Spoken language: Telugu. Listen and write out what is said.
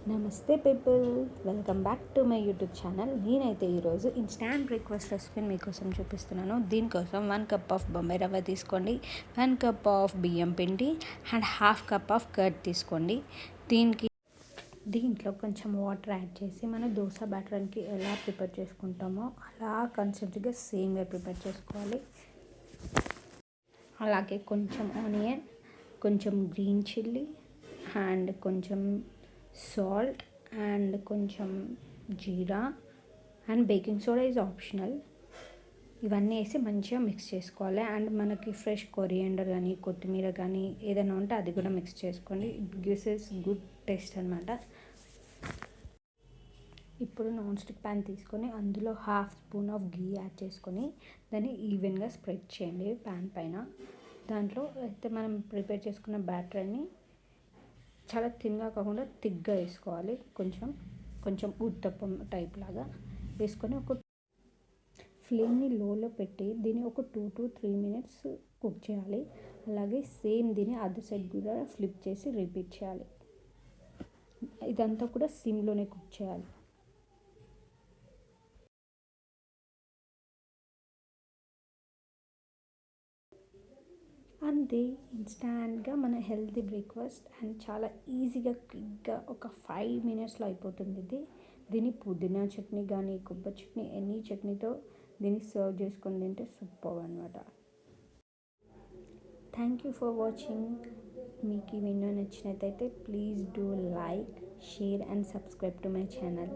నమస్తే people, welcome back to my YouTube channel. నేనైతే ఈరోజు ఇన్స్టాంట్ బ్రేక్ఫాస్ట్ రెసిపీని మీకోసం చూపిస్తున్నాను. దీనికోసం 1 కప్ ఆఫ్ బొంబాయి రవ్వ తీసుకోండి, 1 కప్ ఆఫ్ బియ్యం పిండి and half cup of curd తీసుకోండి. దీంట్లో కొంచెం వాటర్ యాడ్ చేసి మన దోశ బ్యాటర్కి ఎలా ప్రిపేర్ చేసుకుంటామో అలా కన్సిస్టెంట్గా సేమ్గా ప్రిపేర్ చేసుకోవాలి. అలాగే కొంచెం ఆనియన్, కొంచెం గ్రీన్ చిల్లీ అండ్ కొంచెం సాల్ట్ అండ్ కొంచెం జీరా and baking soda is optional. ఇవన్నీ వేసి మంచిగా మిక్స్ చేసుకోవాలి. అండ్ మనకి ఫ్రెష్ కొరియాండర్ కానీ కొత్తిమీర కానీ ఏదైనా ఉంటే అది కూడా మిక్స్ చేసుకోండి. It gives is good taste అనమాట. ఇప్పుడు నాన్ స్టిక్ ప్యాన్ తీసుకొని అందులో half spoon of ghee add చేసుకొని దాన్ని ఈవెన్గా స్ప్రెడ్ చేయండి ప్యాన్ పైన. దాంట్లో అయితే మనం ప్రిపేర్ చేసుకున్న బ్యాటర్ని చాలా థిన్గా కాకుండా థిక్గా వేసుకోవాలి. కొంచెం ఉత్తప్పం టైప్ లాగా వేసుకొని ఒక ఫ్లేమ్ని లోలో పెట్టి దీన్ని ఒక 2 to 3 minutes కుక్ చేయాలి. అలాగే సేమ్ దీన్ని అదర్ సైడ్ కూడా ఫ్లిప్ చేసి రిపీట్ చేయాలి. ఇదంతా కూడా సిమ్లోనే కుక్ చేయాలి. అంతే, ఇన్స్టాంట్గా మన హెల్తీ బ్రేక్ఫాస్ట్ అండ్ చాలా ఈజీగా క్విక్గా ఒక 5 minutesలో అయిపోతుంది. దీన్ని పుదీనా చట్నీ కానీ కొబ్బరి చట్నీ ఎనీ చట్నీతో దీన్ని సర్వ్ చేసుకొని తింటే సూపర్ అనమాట. Thank you for watching. మీకు ఈ వీడియో నచ్చినట్టయితే please do like, share and subscribe to my channel.